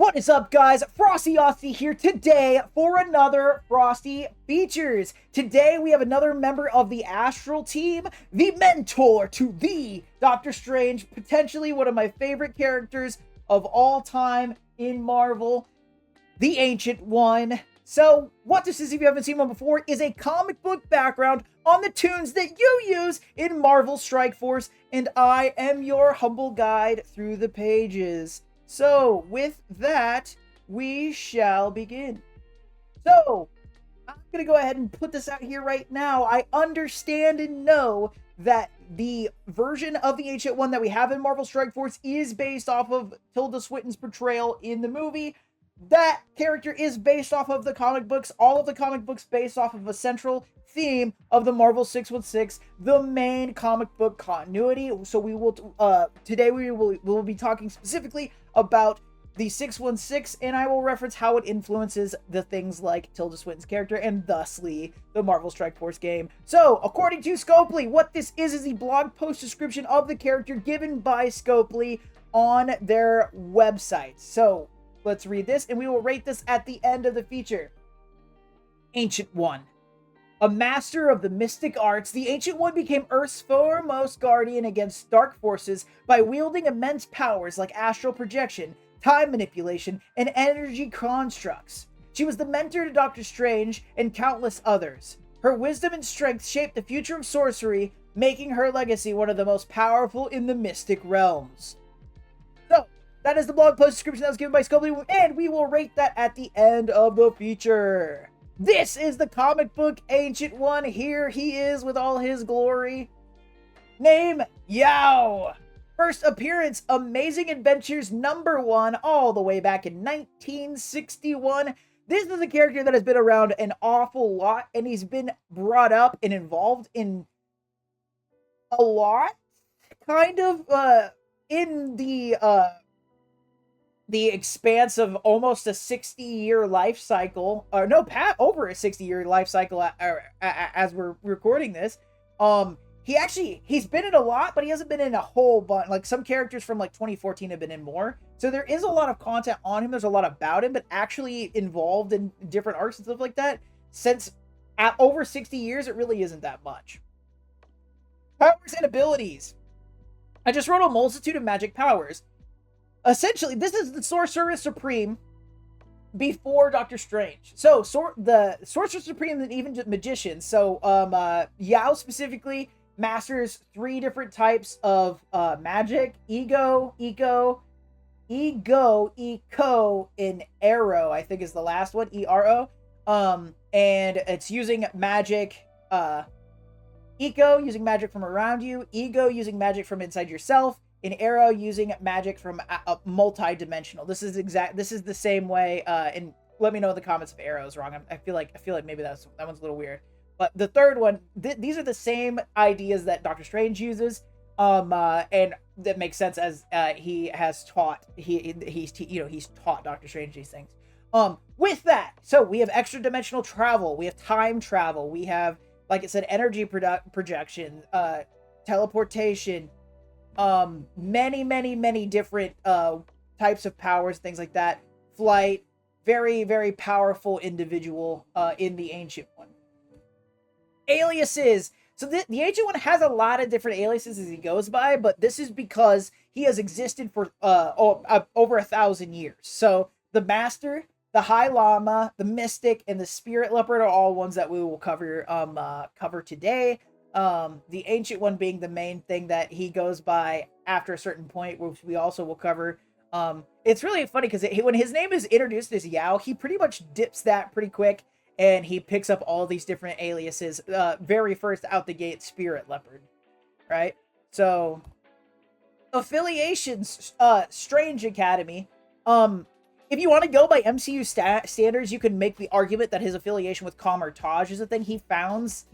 What is up, guys? Frosty here today for another Frosty Features. Today we have another member of the Astral team, the mentor to the Doctor Strange, potentially one of my favorite characters of all time in Marvel, the Ancient One. So, what this is, if you haven't seen one before, is a comic book background on the tunes that you use in Marvel Strike Force, and I am your humble guide through the pages. So, with that, we shall begin. So, I'm going to go ahead and put this out here right now. I understand and know that the version of the Ancient One that we have in Marvel Strike Force is based off of Tilda Swinton's portrayal in the movie. That character is based off of the comic books. All of the comic books based off of a central theme of the Marvel 616, the main comic book continuity. So we will today we will be talking specifically about the 616, and I will reference how it influences the things like Tilda Swinton's character and thusly the Marvel Strike Force game. So, according to Scopely, what this is the blog post description of the character given by Scopely on their website. So, let's read this, and we will rate this at the end of the feature. Ancient One. A master of the mystic arts, the Ancient One became Earth's foremost guardian against dark forces by wielding immense powers like astral projection, time manipulation, and energy constructs. She was the mentor to Dr. Strange and countless others. Her wisdom and strength shaped the future of sorcery, making her legacy one of the most powerful in the mystic realms. So, that is the blog post description that was given by Scopely, and we will rate that at the end of the feature. This is the comic book Ancient One. Here he is with all his glory. Name, Yao. First appearance, Amazing Adventures #1, all the way back in 1961. This is a character that has been around an awful lot, and he's been brought up and involved in a lot, kind of, in the expanse of almost a 60-year life cycle, or no, over a 60-year life cycle as we're recording this. He's been in a lot, but he hasn't been in a whole bunch. Like, some characters from like 2014 have been in more. So there is a lot of content on him. There's a lot about him, but actually involved in different arcs and stuff like that. Since at over 60 years, it really isn't that much. Powers and abilities. I just wrote a multitude of magic powers. Essentially, this is the Sorcerer Supreme before Doctor Strange. So, the Sorcerer Supreme and even Magician. So, Yao specifically masters 3 different types of magic. Ego, Eco, and Arrow, I think is the last one. E-R-O. And it's using magic, Eco, using magic from around you. Ego, using magic from inside yourself. An Arrow, using magic from a multi-dimensional. This is the same way. And let me know in the comments if Arrow is wrong. I feel like maybe that one's a little weird. But the third one, these are the same ideas that Doctor Strange uses. And that makes sense as he has taught. He's taught Doctor Strange these things. With that, so we have extra dimensional travel. We have time travel. We have, like I said, energy projection, teleportation. Many different types of powers, things like that. Flight, very, very powerful individual in the Ancient One. Aliases. So the Ancient One has a lot of different aliases as he goes by, but this is because he has existed for over 1,000 years. So the Master, the High Llama, the Mystic, and the Spirit Leopard are all ones that we will cover today. The Ancient One being the main thing that he goes by after a certain point, which we also will cover. It's really funny because when his name is introduced as Yao, he pretty much dips that pretty quick, and he picks up all these different aliases. Very first out the gate, Spirit Leopard, right? So, affiliations, Strange Academy. If you want to go by MCU standards, you can make the argument that his affiliation with Kamar-Taj is a thing. He founds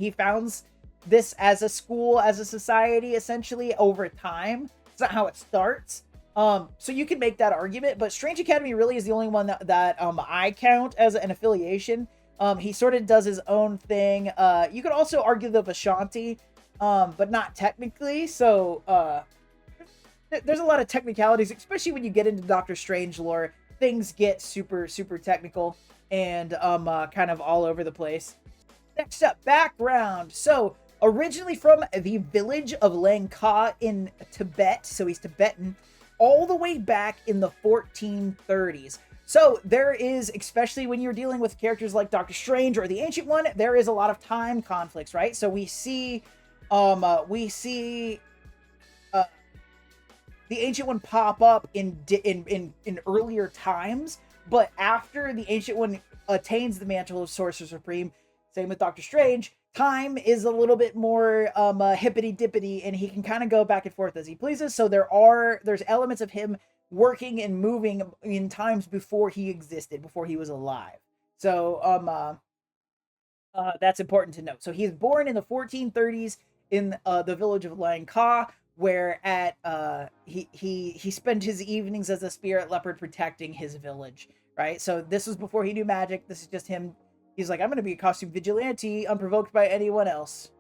this as a school, as a society, essentially, over time. It's not how it starts. So you can make that argument, but Strange Academy really is the only one that I count as an affiliation. He sort of does his own thing. You could also argue the Vishanti, but not technically. So there's a lot of technicalities, especially when you get into Doctor Strange lore. things get super technical and kind of all over the place. Next up, background. So originally from the village of Langka in Tibet, so he's Tibetan, all the way back in the 1430s. So there is, especially when you're dealing with characters like Doctor Strange or the Ancient One, there is a lot of time conflicts, right? So we see uh, the Ancient One pop up in earlier times, but after the Ancient One attains the mantle of Sorcerer Supreme, same with Doctor Strange, time is a little bit more hippity dippity, and he can kind of go back and forth as he pleases. So there's elements of him working and moving in times before he existed, before he was alive. So that's important to note. So he is born in the 1430s in the village of Langka, where he spent his evenings as a spirit leopard protecting his village. Right. So this was before he knew magic. This is just him. He's like, I'm going to be a costume vigilante, unprovoked by anyone else.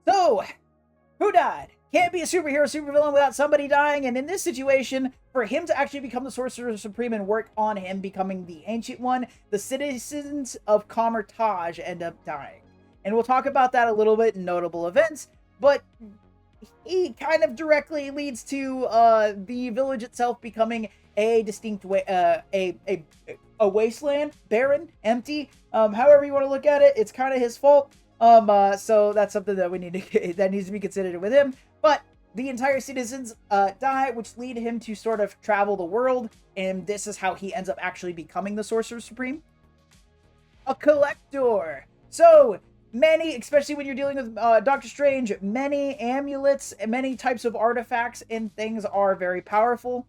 So, who died? Can't be a superhero, supervillain without somebody dying. And in this situation, for him to actually become the Sorcerer Supreme and work on him becoming the Ancient One, the citizens of Kamertage end up dying. And we'll talk about that a little bit in notable events, but he kind of directly leads to the village itself becoming a distinct way, a wasteland, barren, empty, however you want to look at it. It's kind of his fault. So that's something that that needs to be considered with him. But the entire citizens die, which lead him to sort of travel the world, and this is how he ends up actually becoming the Sorcerer Supreme. A collector. So many, especially when you're dealing with Doctor Strange, many amulets, many types of artifacts and things are very powerful.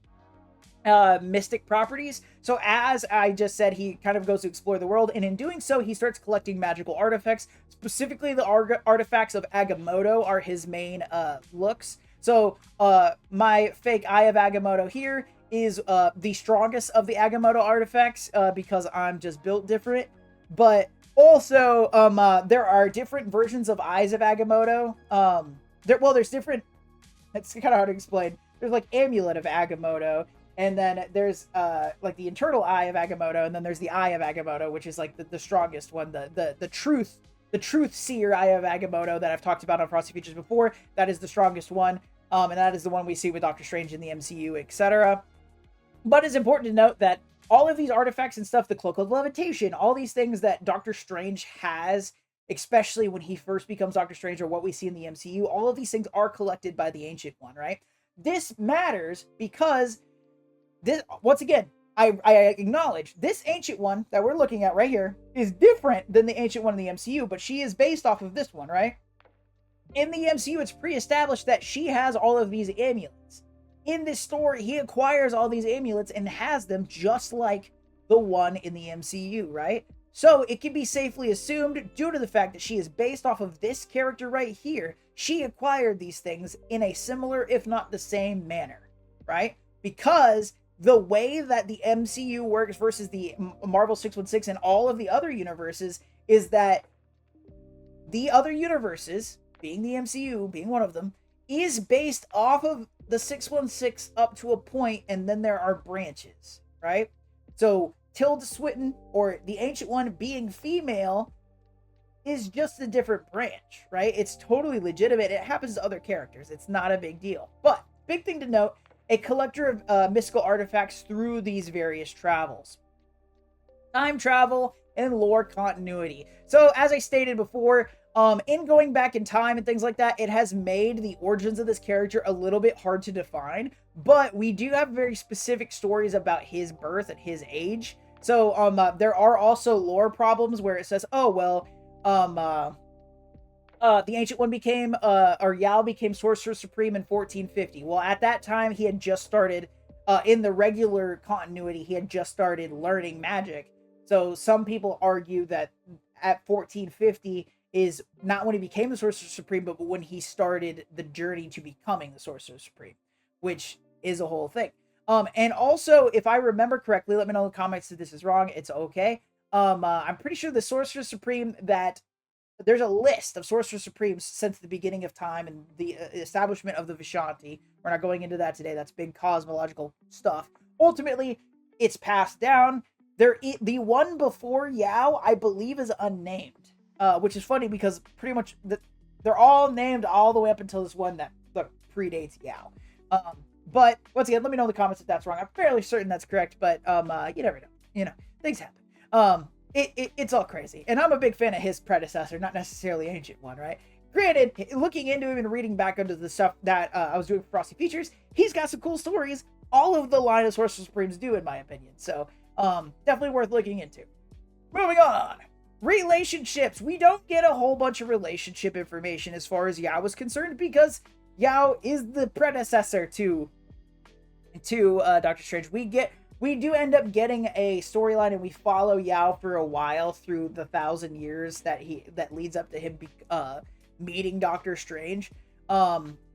Mystic properties. So as I just said, he kind of goes to explore the world, and in doing so, he starts collecting magical artifacts. Specifically, the artifacts of Agamotto are his main looks. So my fake Eye of Agamotto here is the strongest of the Agamotto artifacts because I'm just built different. But also, there are different versions of Eyes of Agamotto. There's different. It's kind of hard to explain. There's like Amulet of Agamotto. And then there's like the internal eye of Agamotto, and then there's the eye of Agamotto, which is like the strongest one, the truth seer eye of Agamotto that I've talked about on Frosty Features before. That is the strongest one, and that is the one we see with Doctor Strange in the MCU, etc. But it's important to note that all of these artifacts and stuff, the Cloak of Levitation, all these things that Doctor Strange has, especially when he first becomes Doctor Strange, or what we see in the MCU, all of these things are collected by the Ancient One, right? This matters because this, once again, I acknowledge this Ancient One that we're looking at right here is different than the Ancient One in the MCU, but she is based off of this one, right? In the MCU, it's pre-established that she has all of these amulets. In this story, he acquires all these amulets and has them just like the one in the MCU, right? So it can be safely assumed, due to the fact that she is based off of this character right here, she acquired these things in a similar, if not the same manner, right? Because the way that the MCU works versus the Marvel 616 and all of the other universes is that the other universes, being the MCU, being one of them, is based off of the 616 up to a point, and then there are branches, right? So Tilda Swinton, or the Ancient One being female, is just a different branch, right? It's totally legitimate. It happens to other characters. It's not a big deal. But big thing to note, a collector of mystical artifacts through these various travels. Time travel and lore continuity. So as I stated before, in going back in time and things like that, it has made the origins of this character a little bit hard to define, but we do have very specific stories about his birth and his age. So there are also lore problems where it says, oh, well, the Ancient One became, or Yao became Sorcerer Supreme in 1450. Well, at that time, he had just started, in the regular continuity, he had just started learning magic. So some people argue that at 1450 is not when he became the Sorcerer Supreme, but when he started the journey to becoming the Sorcerer Supreme, which is a whole thing. And also, if I remember correctly, let me know in the comments if this is wrong. It's okay. I'm pretty sure the Sorcerer Supreme that there's a list of Sorcerer Supremes since the beginning of time and the establishment of the Vishanti. We're not going into that today. That's big cosmological stuff. ultimately, it's passed down. The one before Yao, I believe, is unnamed, which is funny because pretty much they're all named all the way up until this one that predates Yao. But once again, let me know in the comments if that's wrong. I'm fairly certain that's correct, but you never know. Things happen. It's all crazy, and I'm a big fan of his predecessor, not necessarily Ancient One, right? Granted, looking into him and reading back into the stuff that I was doing for Frosty Features, he's got some cool stories. All of the line of Sorcerer Supremes do, in my opinion. So, definitely worth looking into. Moving on. Relationships. We don't get a whole bunch of relationship information as far as Yao is concerned because Yao is the predecessor to Dr. Strange. We do end up getting a storyline, and we follow Yao for a while through the 1,000 years that leads up to him meeting Dr. Strange.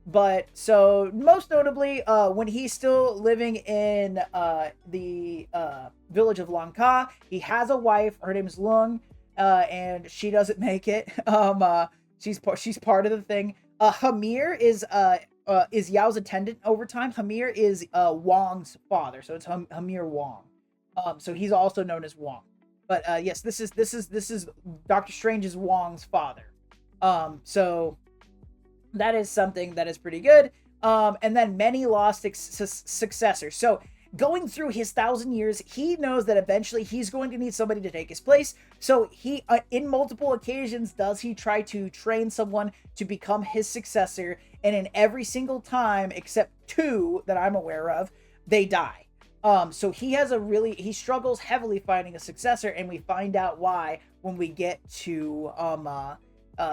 But so most notably, when he's still living in the village of Lanka, he has a wife. Her name's Lung, and she doesn't make it. She's part of the thing. Hamir is Yao's attendant over time. Hamir is Wong's father, so it's Hamir Wong. So he's also known as Wong. But yes, this is Dr. Strange's Wong's father. So that is something that is pretty good. And then many lost successors. So going through his 1,000 years, he knows that eventually he's going to need somebody to take his place. So he, in multiple occasions, does he try to train someone to become his successor. And in every single time, except 2 that I'm aware of, they die. So he struggles heavily finding a successor, and we find out why when we get to,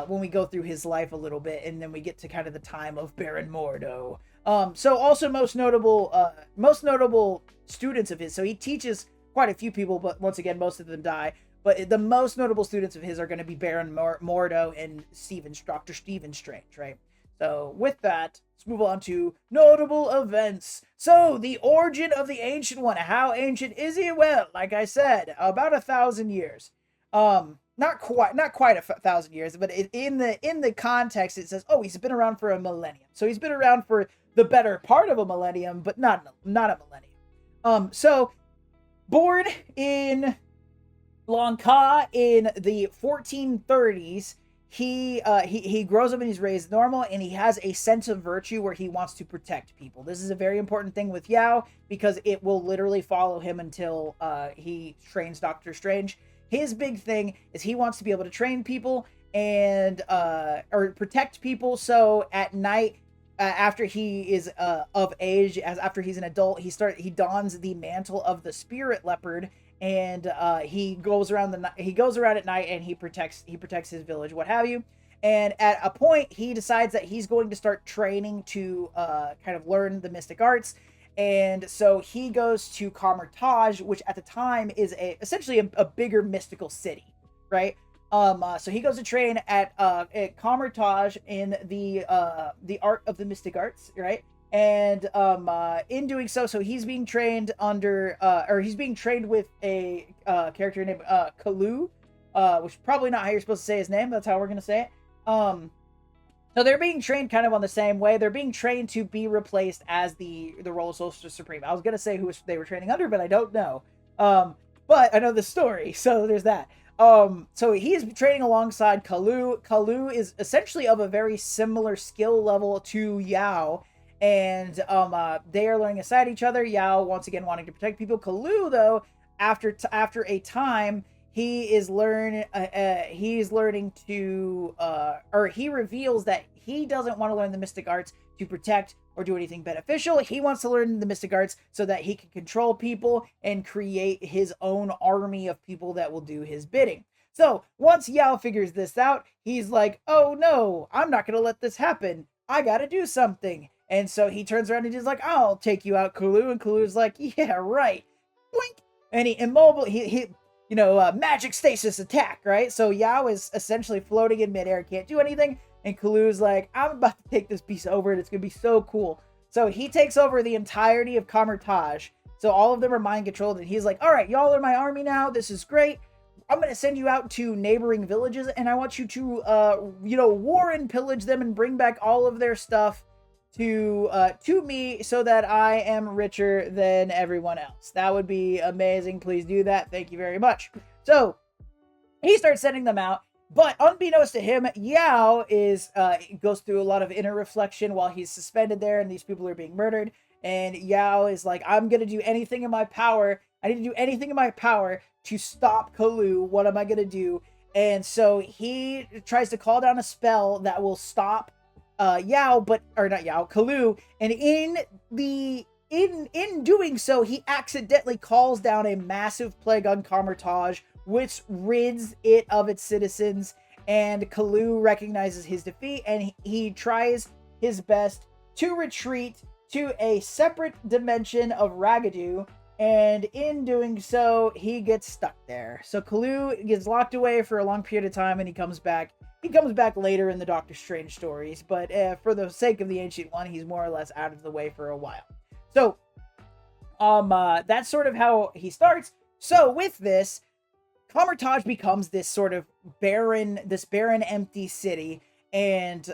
when we go through his life a little bit, and then we get to kind of the time of Baron Mordo. So also most notable students of his. So he teaches quite a few people, but once again, most of them die. But the most notable students of his are going to be Baron Mordo and Dr. Stephen Strange, right? So with that, let's move on to notable events. So the origin of the Ancient One. How ancient is he? Well, like I said, about 1,000 years. Not quite 1,000 years, but in the context, it says, oh, he's been around for a millennium. So he's been around for the better part of a millennium, but not a millennium. So born in Lanka in the 1430s, he grows up and he's raised normal, and he has a sense of virtue where he wants to protect people. This is a very important thing with Yao because it will literally follow him until he trains Dr. Strange. His big thing is he wants to be able to train people and or protect people. So at night, after he is of age, after he's an adult, he dons the mantle of the spirit leopard, and he goes around at night and he protects his village, what have you. And at a point, he decides that he's going to start training to kind of learn the mystic arts. And so he goes to Kamartaj, which at the time is essentially a bigger mystical city, right? So he goes to train at Kamartaj in the art of the mystic arts, right? And in doing so he's being trained he's being trained with a character named Kalu, which is probably not how you're supposed to say his name. That's how we're gonna say it. So they're being trained kind of on the same way. They're being trained to be replaced as the role of Sorcerer Supreme. I was going to say who they were training under, but I don't know. But I know the story, so there's that. So he is training alongside Kalu. Kalu is essentially of a very similar skill level to Yao. And they are learning aside each other. Yao, once again, wanting to protect people. Kalu, though, after a time, he reveals that he doesn't want to learn the mystic arts to protect or do anything beneficial. He wants to learn the mystic arts so that he can control people and create his own army of people that will do his bidding. So once Yao figures this out, he's like, oh no, I'm not going to let this happen. I got to do something. And so he turns around and he's like, I'll take you out, Kalu. And Kalu's like, yeah, right. Boink. And he magic stasis attack, right? So Yao is essentially floating in midair, can't do anything. And Kalu's like, I'm about to take this piece over and it's going to be so cool. So he takes over the entirety of Kamartaj. So all of them are mind controlled. And he's like, all right, y'all are my army now. This is great. I'm going to send you out to neighboring villages. And I want you to, war and pillage them and bring back all of their stuff. to me so that I am richer than everyone else. That would be amazing. Please do that. Thank you very much. So he starts sending them out, but unbeknownst to him, Yao goes through a lot of inner reflection while he's suspended there and these people are being murdered. And Yao is like, I'm gonna do anything in my power. I need to do anything in my power to stop Kalu. What am I gonna do? And so he tries to call down a spell that will stop Yao, or not Yao, Kalu. And in doing so, he accidentally calls down a massive plague on Kamar-Taj, which rids it of its citizens. And Kalu recognizes his defeat, and he tries his best to retreat to a separate dimension of Ragadu, and in doing so, he gets stuck there. So Kalu gets locked away for a long period of time, and he comes back. He comes back later in the Doctor Strange stories, but for the sake of the Ancient One, he's more or less out of the way for a while. So, that's sort of how he starts. So with this, Kamar-Taj becomes this sort of barren, empty city, and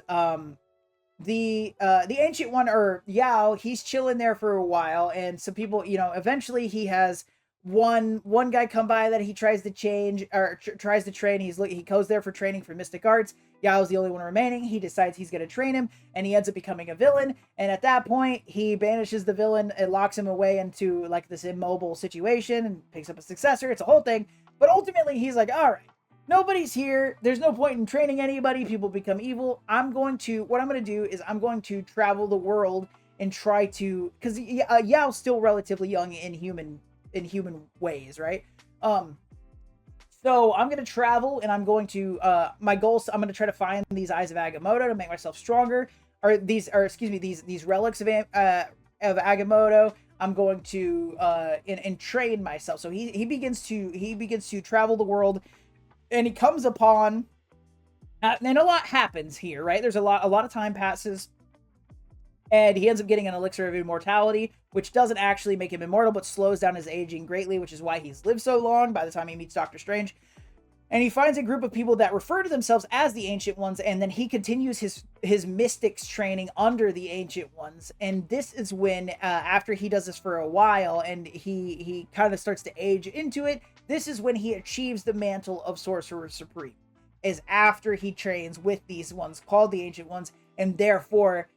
the Ancient One, or Yao, he's chilling there for a while, and some people, eventually he has one guy come by that he tries to change, or tries to train. He goes there for training for mystic arts. Yao's the only one remaining. He decides he's going to train him, and he ends up becoming a villain, and at that point, he banishes the villain and locks him away into, like, this immobile situation, and picks up a successor. It's a whole thing, but ultimately, he's like, all right, nobody's here. There's no point in training anybody. People become evil. What I'm going to do is I'm going to travel the world and try to, because Yao's still relatively young in human ways, right? So I'm going to travel, and I'm going to, my goals, I'm going to try to find these Eyes of Agamotto to make myself stronger, these relics of Agamotto. I'm going to, and train myself. So he begins to travel the world, and he comes upon, and a lot happens here, right? There's a lot of time passes, and he ends up getting an elixir of immortality, which doesn't actually make him immortal, but slows down his aging greatly, which is why he's lived so long by the time he meets Dr. Strange. And he finds a group of people that refer to themselves as the Ancient Ones, and then he continues his mystics training under the Ancient Ones. And this is when, after he does this for a while, and he kind of starts to age into it, this is when he achieves the mantle of Sorcerer Supreme, is after he trains with these ones called the Ancient Ones, and therefore,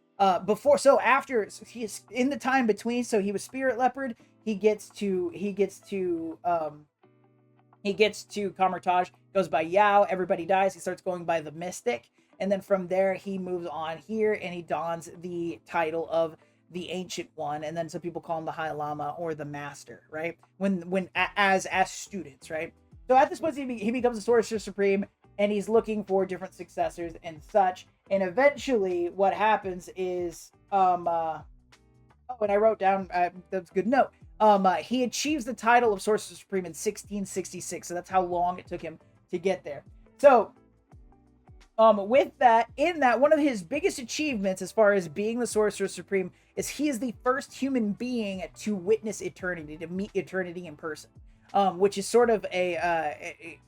he's in the time between, so he was Spirit Leopard, he gets to Kamar-Taj, goes by Yao, everybody dies, he starts going by the Mystic, and then from there he moves on here, and he dons the title of the Ancient One, and then some people call him the High Lama or the Master, right? As students, right? So at this point, he becomes a Sorcerer Supreme, and he's looking for different successors and such. And eventually, what happens is, and I wrote down, that's a good note. He achieves the title of Sorcerer Supreme in 1666, so that's how long it took him to get there. So, with that, one of his biggest achievements as far as being the Sorcerer Supreme is he is the first human being to witness eternity, to meet eternity in person. Which is sort of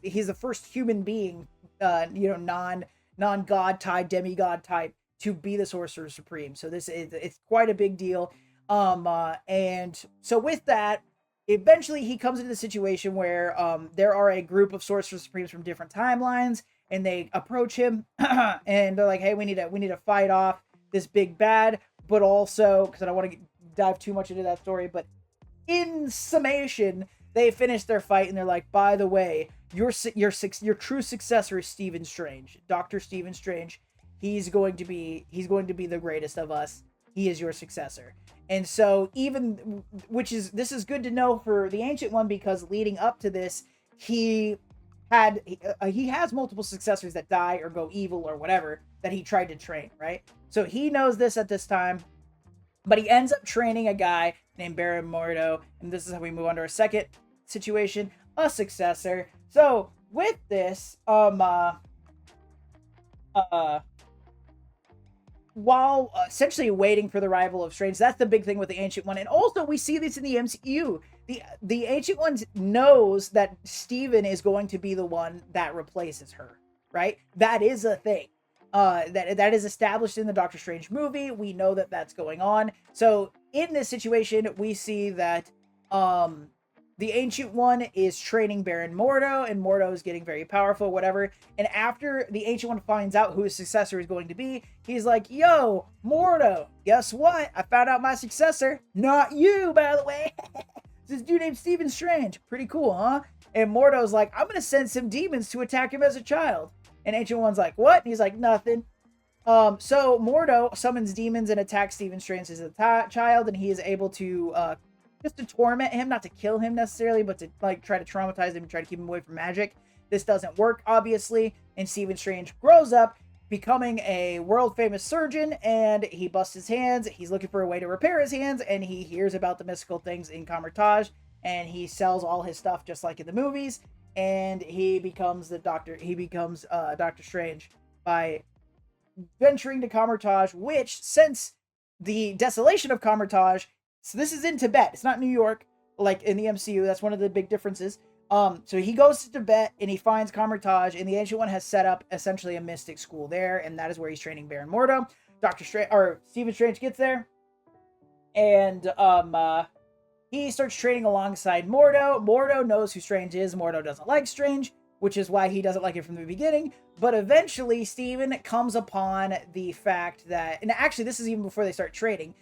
he's the first human being, non-god type, demigod type, to be the Sorcerer Supreme. So it's quite a big deal. And so with that, eventually he comes into the situation where there are a group of Sorcerer Supremes from different timelines, and they approach him, and they're like, "Hey, we need to fight off this big bad," but also, because I don't want to dive too much into that story, but in summation, they finish their fight, and they're like, "By the way, your true successor is Stephen Strange, Dr. Stephen Strange. He's going to be the greatest of us. He is your successor." And so this is good to know for the Ancient One, because leading up to this, he has multiple successors that die or go evil or whatever that he tried to train, right? So he knows this at this time, but he ends up training a guy named Baron Mordo, and this is how we move on to our second situation, a successor. So with this, while essentially waiting for the arrival of Strange, that's the big thing with the Ancient One, and also we see this in the MCU. The Ancient One knows that Steven is going to be the one that replaces her, right? That is a thing. that is established in the Doctor Strange movie. We know that that's going on. So in this situation, we see that the Ancient One is training Baron Mordo, and Mordo is getting very powerful, whatever. And after the Ancient One finds out who his successor is going to be, he's like, yo, Mordo, guess what? I found out my successor. Not you, by the way. This dude named Stephen Strange. Pretty cool, huh? And Mordo's like, I'm going to send some demons to attack him as a child. And Ancient One's like, what? And he's like, nothing. So Mordo summons demons and attacks Stephen Strange as a child, and he is able to just to torment him, not to kill him necessarily, but to like try to traumatize him and try to keep him away from magic. This doesn't work, obviously, and Stephen Strange grows up, becoming a world-famous surgeon, and he busts his hands. He's looking for a way to repair his hands, and he hears about the mystical things in Kamar-Taj, and he sells all his stuff just like in the movies, and he becomes Doctor Strange by venturing to Kamar-Taj, which, since the desolation of Kamar-Taj, so this is in Tibet, it's not New York, like in the MCU, that's one of the big differences. So he goes to Tibet, and he finds Kamar-Taj, and the Ancient One has set up, essentially, a mystic school there, and that is where he's training Baron Mordo. Stephen Strange gets there, and, he starts training alongside Mordo. Mordo knows who Strange is. Mordo doesn't like Strange, which is why he doesn't like it from the beginning. But eventually, Stephen comes upon the fact that, and actually, this is even before they start trading.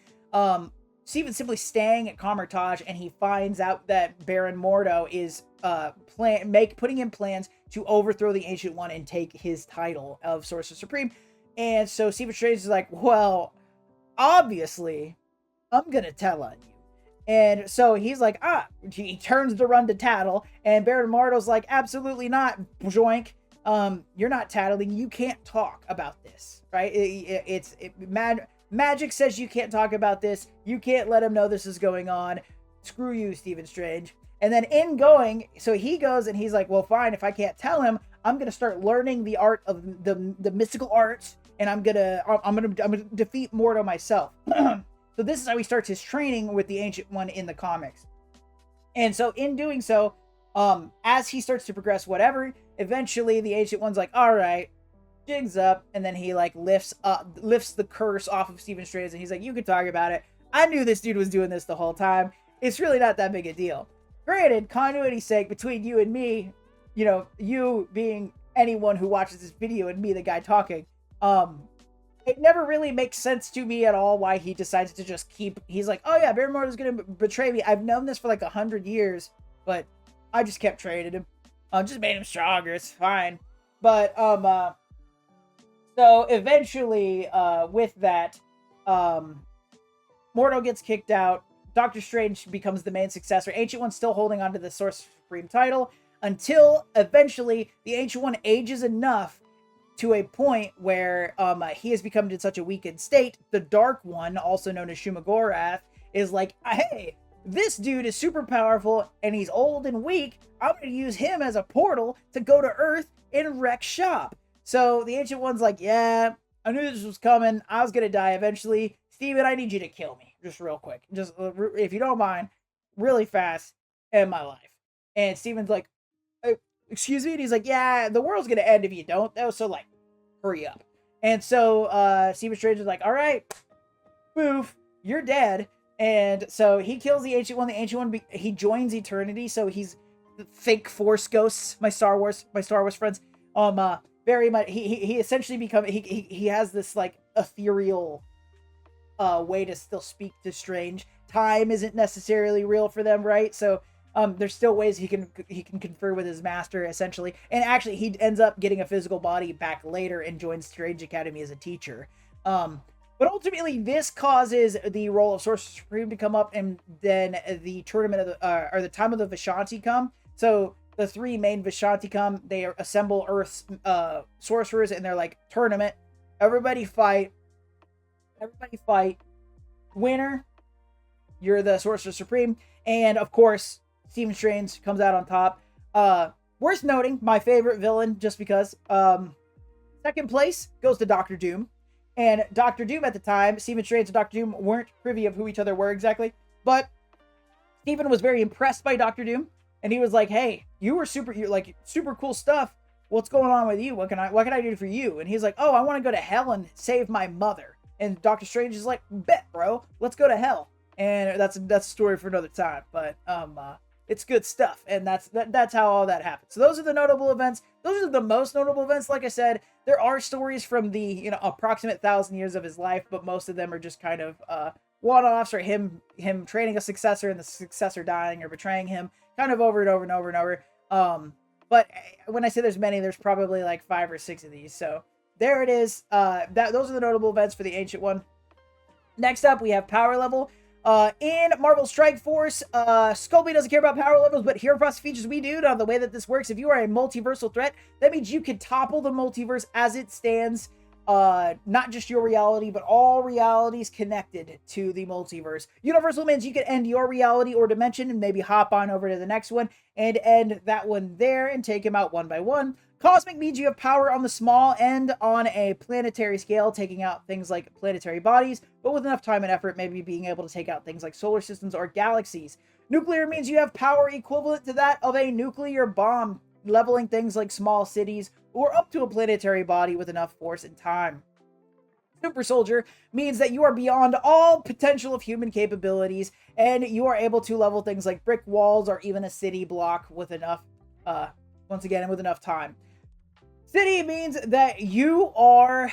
Stephen's simply staying at Kamar-Taj, and he finds out that Baron Mordo is putting in plans to overthrow the Ancient One and take his title of Sorcerer Supreme. And so Stephen Strange is like, well, obviously, I'm gonna tell on you. And so he's like, he turns to run to tattle, and Baron Mordo's like, absolutely not, joink. You're not tattling. You can't talk about this, right? Magic says you can't talk about this. You can't let him know this is going on. Screw you, Stephen Strange. And then so he goes and he's like, well, fine. If I can't tell him, I'm gonna start learning the art of the mystical arts, and I'm gonna defeat Mordo myself. So this is how he starts his training with the Ancient One in the comics. And so in doing so, as he starts to progress, whatever, eventually the Ancient One's like, all right, jig's up. And then he like lifts the curse off of Stephen Strange, and he's like, you can talk about it. I knew this dude was doing this the whole time. It's really not that big a deal. Granted, continuity's sake, between you and me, you know, you being anyone who watches this video and me, the guy talking, it never really makes sense to me at all why he decides to just he's like, oh yeah, Baron Mordo's gonna betray me. I've known this for like 100 years, but I just kept trading him. Just made him stronger. It's fine. But, so eventually, with that, Mordo gets kicked out. Doctor Strange becomes the main successor. Ancient One's still holding on to the Sorcerer Supreme title until eventually the Ancient One ages enough to a point where he has become in such a weakened state. The Dark One, also known as Shumagorath, is like, hey, this dude is super powerful and he's old and weak. I'm going to use him as a portal to go to Earth and wreck shop. So the Ancient One's like, yeah, I knew this was coming. I was going to die eventually. Steven, I need you to kill me. Just real quick. Just, if you don't mind, really fast, end my life. And Steven's like, excuse me? And he's like, yeah, the world's going to end if you don't, though. So, like, hurry up. And so Stephen Strange is like, all right, boof, you're dead. And so he kills the Ancient One. The Ancient One, he joins Eternity. So he's fake Force ghosts, my Star Wars friends. Very much, he essentially he has this, like, ethereal way to still speak to Strange. Time isn't necessarily real for them, right? So there's still ways he can confer with his master, essentially. And actually, he ends up getting a physical body back later and joins Strange Academy as a teacher. But ultimately, this causes the role of Sorcerer Supreme to come up, and then the tournament of or the time of the Vishanti come. So the three main Vishanti come. They assemble Earth's sorcerers in their like tournament. Everybody fight. Winner, you're the Sorcerer Supreme. And of course, Stephen Strange comes out on top. Worth noting, my favorite villain, just because. Second place goes to Doctor Doom. And Doctor Doom at the time, Stephen Strange and Doctor Doom weren't privy of who each other were exactly. But Stephen was very impressed by Doctor Doom. And he was like, hey, you're super cool stuff. what's going on with you? What can I do for you? And he's like, oh, I want to go to hell and save my mother. And Doctor Strange is like, bet, bro, let's go to hell. And that's a story for another time. But it's good stuff, and that's how all that happened. So those are the notable events. Those are the most notable events. Like I said, there are stories from the approximate 1,000 years of his life, but most of them are just kind of one-offs, or him training a successor and the successor dying or betraying him, kind of over and over and over and over. But when I say there's many, there's probably like 5 or 6 of these. So there it is. Those are the notable events for the Ancient One. Next up, we have power level. In Marvel Strike Force, Scobie doesn't care about power levels, but Hero Frosty features we do. Now, the way that this works, if you are a multiversal threat, that means you can topple the multiverse as it stands. Not just your reality, but all realities connected to the multiverse. Universal means you can end your reality or dimension and maybe hop on over to the next one and end that one there and take him out one by one. Cosmic means you have power on the small end on a planetary scale, taking out things like planetary bodies, but with enough time and effort, maybe being able to take out things like solar systems or galaxies. Nuclear means you have power equivalent to that of a nuclear bomb, leveling things like small cities or up to a planetary body with enough force and time. Super Soldier means that you are beyond all potential of human capabilities, and you are able to level things like brick walls or even a city block with enough, once again, with enough time. City means that you are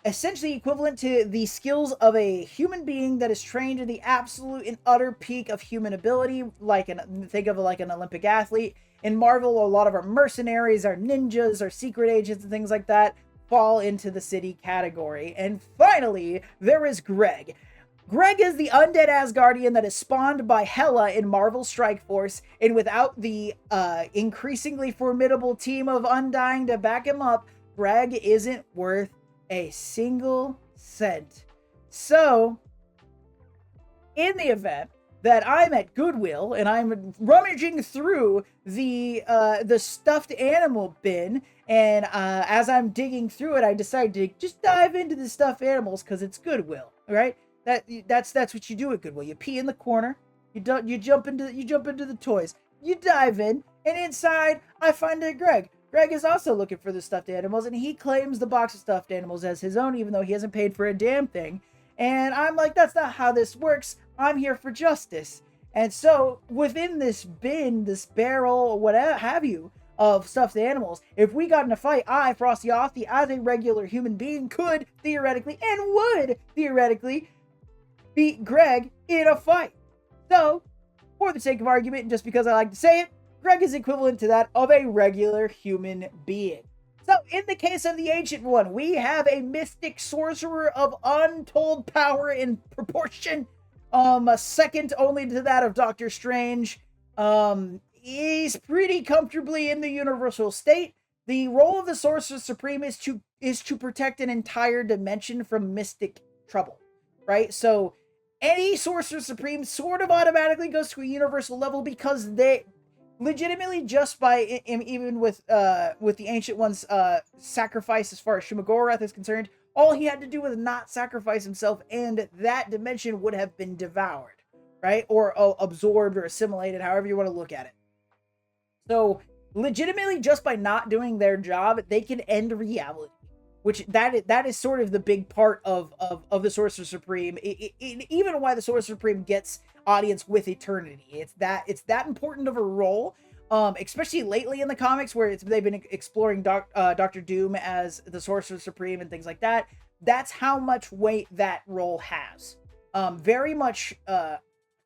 essentially equivalent to the skills of a human being that is trained to the absolute and utter peak of human ability, think of it like an Olympic athlete. In Marvel, a lot of our mercenaries, our ninjas, our secret agents, and things like that fall into the city category. And finally, there is Greg. Greg is the undead Asgardian that is spawned by Hela in Marvel Strike Force, and without the increasingly formidable team of Undying to back him up, Greg isn't worth a single cent. So, in the event that I'm at Goodwill and I'm rummaging through the stuffed animal bin, and as I'm digging through it, I decide to just dive into the stuffed animals because it's Goodwill, right? That's what you do at Goodwill. You pee in the corner. You jump into the toys. You dive in, and inside I find a Greg. Greg is also looking for the stuffed animals, and he claims the box of stuffed animals as his own, even though he hasn't paid for a damn thing. And I'm like, that's not how this works. I'm here for justice. And so within this bin, this barrel, whatever have you, of stuffed animals, if we got in a fight, I, Frosty Offty, as a regular human being, could theoretically and would theoretically beat Greg in a fight. So, for the sake of argument, and just because I like to say it, Greg is equivalent to that of a regular human being. So, in the case of the Ancient One, we have a mystic sorcerer of untold power in proportion, second only to that of Dr. Strange. He's pretty comfortably in the universal state. The role of the Sorcerer Supreme is to protect an entire dimension from mystic trouble, right? So any Sorcerer Supreme sort of automatically goes to a universal level because they legitimately, just by even with the Ancient One's sacrifice as far as Shumagorath is concerned, all he had to do was not sacrifice himself, and that dimension would have been devoured, right? Or absorbed or assimilated, however you want to look at it. So, legitimately, just by not doing their job, they can end reality. Which, that is sort of the big part of the Sorcerer Supreme. Even why the Sorcerer Supreme gets audience with eternity. It's that important of a role. Especially lately in the comics, where they've been exploring Dr. Doom as the Sorcerer Supreme and things like that. That's how much weight that role has. Very much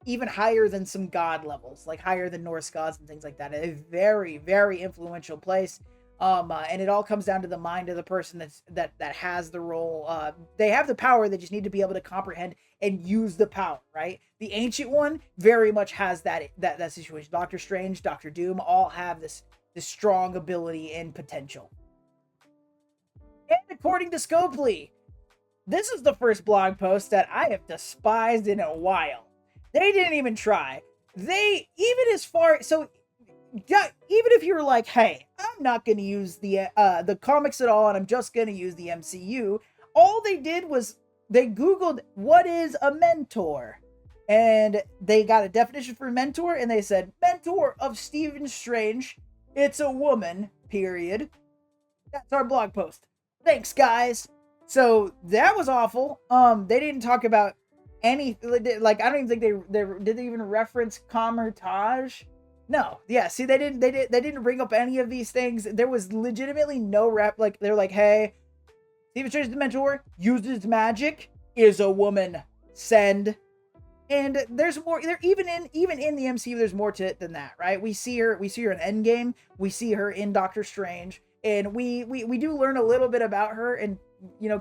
even higher than some god levels, like higher than Norse gods and things like that. A very, very influential place. And it all comes down to the mind of the person that has the role. They have the power, they just need to be able to comprehend and use the power, right? The Ancient One very much has that situation. Doctor Strange, Doctor Doom all have this strong ability and potential. And according to Scopely, this is the first blog post that I have despised in a while. They didn't even try. Even if you were like, hey, I'm not going to use the comics at all, and I'm just going to use the MCU, all they did was they Googled, what is a mentor? And they got a definition for mentor, and they said, mentor of Stephen Strange, it's a woman, period. That's our blog post. Thanks, guys. So that was awful. They didn't talk about any, like, I don't even think they did they even reference Kamertage. No, yeah. See, they didn't bring up any of these things. There was legitimately no rep. Like, they're like, hey, Stephen Strange the Mentor uses magic, is a woman. Send. And there's more. There even in the MCU, there's more to it than that, right? We see her in Endgame. We see her in Doctor Strange, and we do learn a little bit about her, and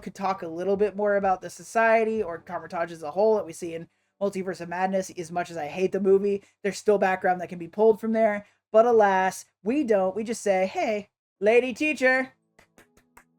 could talk a little bit more about the society or Carmitage as a whole that we see in Multiverse of Madness. As much as I hate the movie, there's still background that can be pulled from there. But alas, we don't. We just say, hey, lady teacher,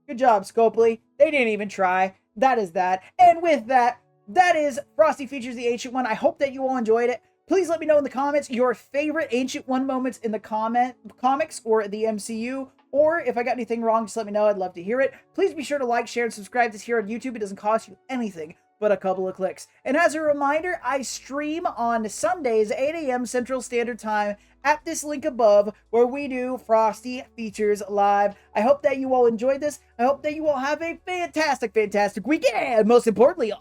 good job, Scopely. They didn't even try. That is that. And with that, that is Frosty Features the Ancient One. I hope that you all enjoyed it. Please let me know in the comments your favorite Ancient One moments in the comics or the MCU. Or if I got anything wrong, just let me know. I'd love to hear it. Please be sure to like, share, and subscribe to this here on YouTube. It doesn't cost you anything but a couple of clicks. And as a reminder, I stream on Sundays, 8 a.m. Central Standard Time at this link above, where we do Frosty Features Live. I hope that you all enjoyed this. I hope that you all have a fantastic, fantastic weekend. Most importantly,